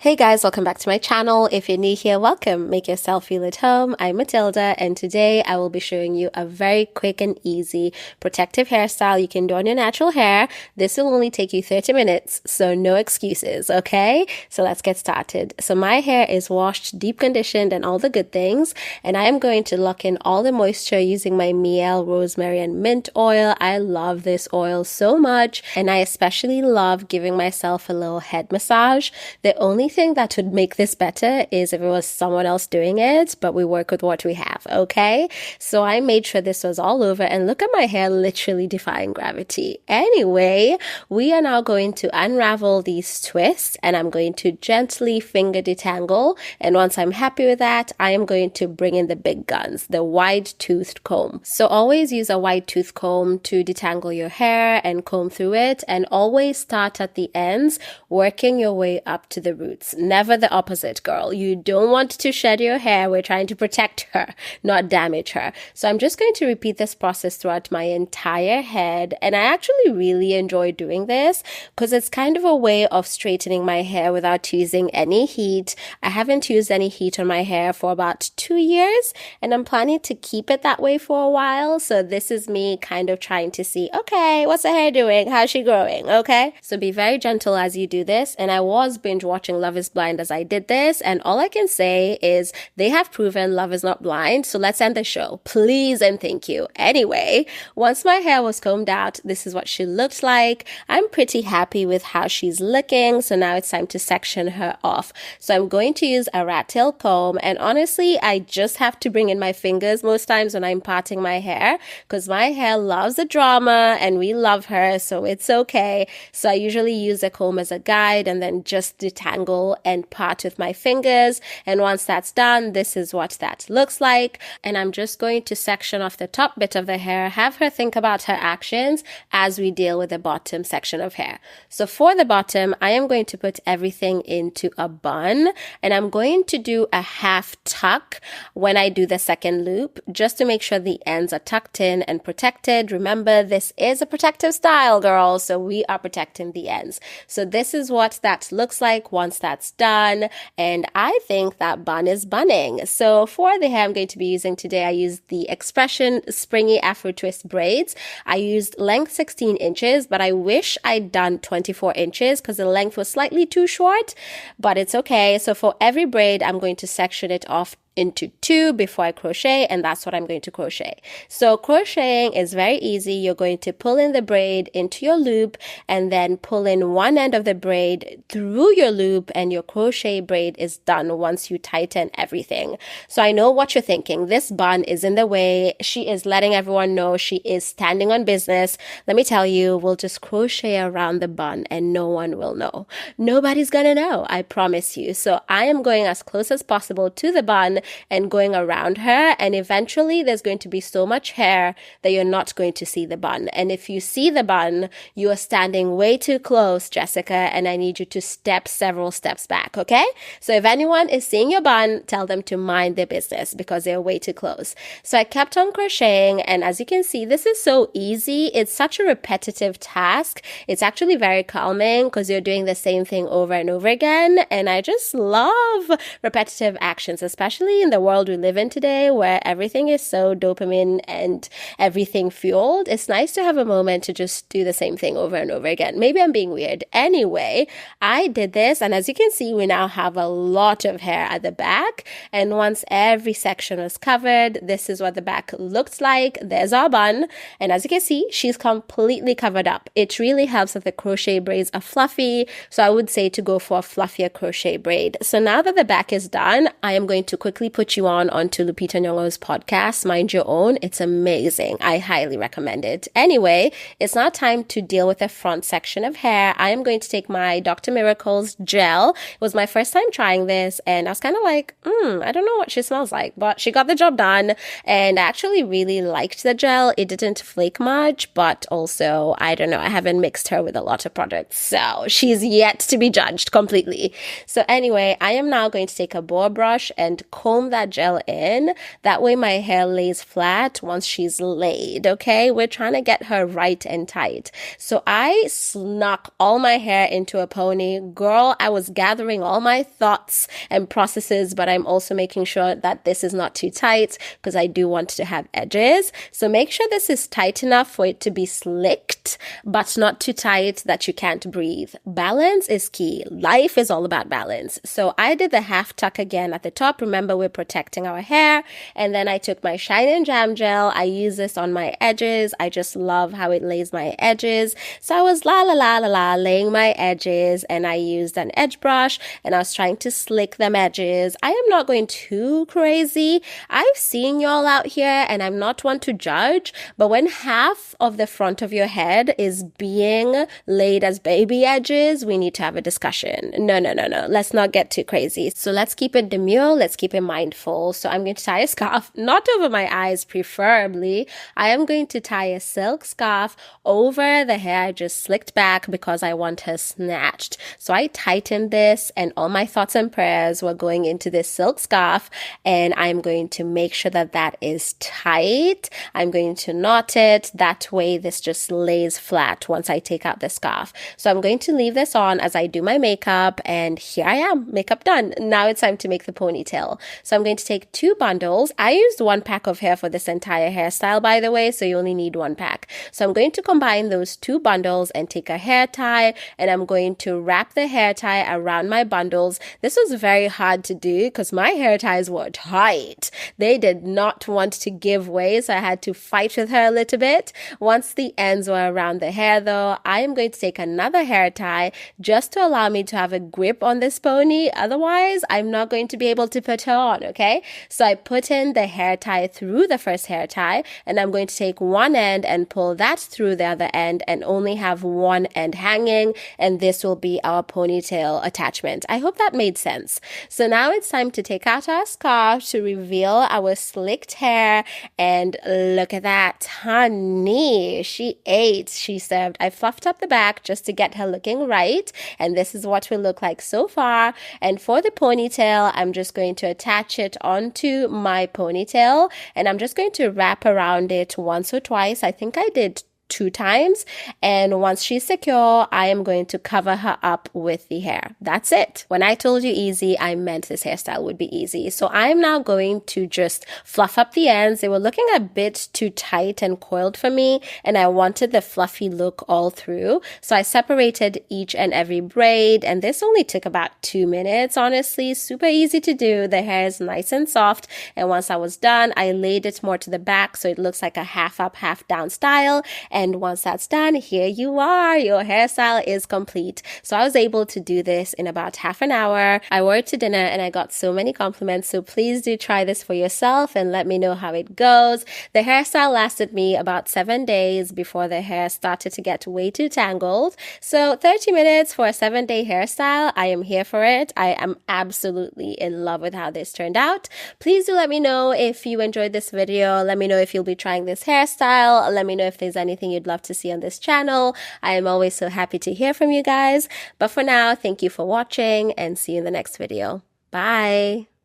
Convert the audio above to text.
Hey guys, welcome back to my channel. If you're new here, welcome. Make yourself feel at home. I'm Matilda, and today I will be showing you a very quick and easy protective hairstyle you can do on your natural hair. This will only take you 30 minutes, so no excuses, okay? So let's get started. So my hair is washed, deep conditioned, and all the good things, and I am going to lock in all the moisture using my Miel Rosemary and Mint oil. I love this oil so much, and I especially love giving myself a little head massage. The only thing that would make this better is if it was someone else doing it, but we work with what we have, okay? So I made sure this was all over, and look at my hair literally defying gravity. Anyway, we are now going to unravel these twists, and I'm going to gently finger detangle, and once I'm happy with that, I am going to bring in the big guns, the wide-toothed comb. So always use a wide-toothed comb to detangle your hair and comb through it, and always start at the ends, working your way up to the roots. Never the opposite, girl. You don't want to shed your hair. We're trying to protect her, not damage her. So I'm just going to repeat this process throughout my entire head. And I actually really enjoy doing this because it's kind of a way of straightening my hair without using any heat. I haven't used any heat on my hair for about 2 years, and I'm planning to keep it that way for a while. So this is me kind of trying to see, okay, what's the hair doing? How's she growing? Okay. So be very gentle as you do this. And I was binge watching Love is Blind as I did this, and all I can say is they have proven love is not blind. So let's end the show, please and thank you. Anyway, once my hair was combed out, this is what she looked like. I'm pretty happy with how she's looking, so now it's time to section her off. So I'm going to use a rat tail comb, and honestly I just have to bring in my fingers most times when I'm parting my hair because my hair loves the drama and we love her, so it's okay. So I usually use a comb as a guide and then just detangle and part with my fingers, and once that's done, this is what that looks like. And I'm just going to section off the top bit of the hair, have her think about her actions as we deal with the bottom section of hair. So for the bottom, I am going to put everything into a bun, and I'm going to do a half tuck when I do the second loop, just to make sure the ends are tucked in and protected. Remember, this is a protective style, girl, so we are protecting the ends. So this is what that looks like once that's done, and I think that bun is bunning. So for the hair I'm going to be using today, I used the X-pression springy afro twist braids. I used length 16 inches, but I wish I'd done 24 inches because the length was slightly too short, but it's okay. So for every braid, I'm going to section it off into 2 before I crochet, and that's what I'm going to crochet. So crocheting is very easy. You're going to pull in the braid into your loop and then pull in one end of the braid through your loop, and your crochet braid is done once you tighten everything. So I know what you're thinking. This bun is in the way. She is letting everyone know she is standing on business. Let me tell you, we'll just crochet around the bun and no one will know. Nobody's gonna know, I promise you. So I am going as close as possible to the bun and going around her, and eventually there's going to be so much hair that you're not going to see the bun. And if you see the bun, you are standing way too close, Jessica, and I need you to step several steps back, okay? So if anyone is seeing your bun, tell them to mind their business because they're way too close. So I kept on crocheting, and as you can see, this is so easy. It's such a repetitive task. It's actually very calming because you're doing the same thing over and over again, and I just love repetitive actions, especially in the world we live in today where everything is so dopamine and everything fueled. It's nice to have a moment to just do the same thing over and over again. Maybe I'm being weird. Anyway, I did this, and as you can see, we now have a lot of hair at the back, and once every section was covered, this is what the back looked like. There's our bun, and as you can see, she's completely covered up. It really helps that the crochet braids are fluffy, so I would say to go for a fluffier crochet braid. So now that the back is done, I am going to quickly put you onto Lupita Nyong'o's podcast, Mind Your Own. It's amazing. I highly recommend it. Anyway, it's now time to deal with the front section of hair. I am going to take my Dr. Miracle's gel. It was my first time trying this, and I was kind of like, I don't know what she smells like, but she got the job done, and I actually really liked the gel. It didn't flake much, but also, I don't know, I haven't mixed her with a lot of products, so she's yet to be judged completely. So anyway, I am now going to take a boar brush and comb that gel in. That way my hair lays flat once she's laid, okay? We're trying to get her right and tight. So I snuck all my hair into a pony. Girl, I was gathering all my thoughts and processes, but I'm also making sure that this is not too tight because I do want to have edges. So make sure this is tight enough for it to be slicked, but not too tight that you can't breathe. Balance is key. Life is all about balance. So I did the half tuck again at the top. Remember, we're protecting our hair. And then I took my Shine and Jam gel. I use this on my edges. I just love how it lays my edges. So I was laying my edges, and I used an edge brush and I was trying to slick them edges. I am not going too crazy. I've seen y'all out here, and I'm not one to judge, but when half of the front of your head is being laid as baby edges, we need to have a discussion. No. Let's not get too crazy. So let's keep it demure. Let's keep it mindful. So I'm going to tie a scarf, not over my eyes, preferably. I am going to tie a silk scarf over the hair I just slicked back because I want her snatched. So I tightened this, and all my thoughts and prayers were going into this silk scarf, and I'm going to make sure that that is tight. I'm going to knot it. That way this just lays flat once I take out the scarf. So I'm going to leave this on as I do my makeup, and here I am, makeup done. Now it's time to make the ponytail. So I'm going to take 2 bundles. I used 1 pack of hair for this entire hairstyle, by the way, so you only need 1 pack. So I'm going to combine those 2 bundles and take a hair tie, and I'm going to wrap the hair tie around my bundles. This was very hard to do because my hair ties were tight. They did not want to give way, so I had to fight with her a little bit. Once the ends were around the hair though, I am going to take another hair tie just to allow me to have a grip on this pony. Otherwise, I'm not going to be able to put her on, okay? So I put in the hair tie through the first hair tie, and I'm going to take one end and pull that through the other end and only have one end hanging, and this will be our ponytail attachment. I hope that made sense. So now it's time to take out our scarf to reveal our slicked hair, and look at that, honey. She ate, she served. I fluffed up the back just to get her looking right, and this is what we look like so far. And for the ponytail, I'm just going to attach it onto my ponytail, and I'm just going to wrap around it once or twice. I think I did 2 times, and once she's secure, I am going to cover her up with the hair. That's it. When I told you easy, I meant this hairstyle would be easy. So I'm now going to just fluff up the ends. They were looking a bit too tight and coiled for me, and I wanted the fluffy look all through. So I separated each and every braid, and this only took about 2 minutes, honestly. Super easy to do. The hair is nice and soft, and once I was done, I laid it more to the back so it looks like a half up, half down style. And once that's done, here you are. Your hairstyle is complete. So I was able to do this in about half an hour. I wore it to dinner and I got so many compliments. So please do try this for yourself and let me know how it goes. The hairstyle lasted me about 7 days before the hair started to get way too tangled. So 30 minutes for a 7-day hairstyle. I am here for it. I am absolutely in love with how this turned out. Please do let me know if you enjoyed this video. Let me know if you'll be trying this hairstyle. Let me know if there's anything you'd love to see on this channel. I am always so happy to hear from you guys. But for now, thank you for watching and see you in the next video. Bye.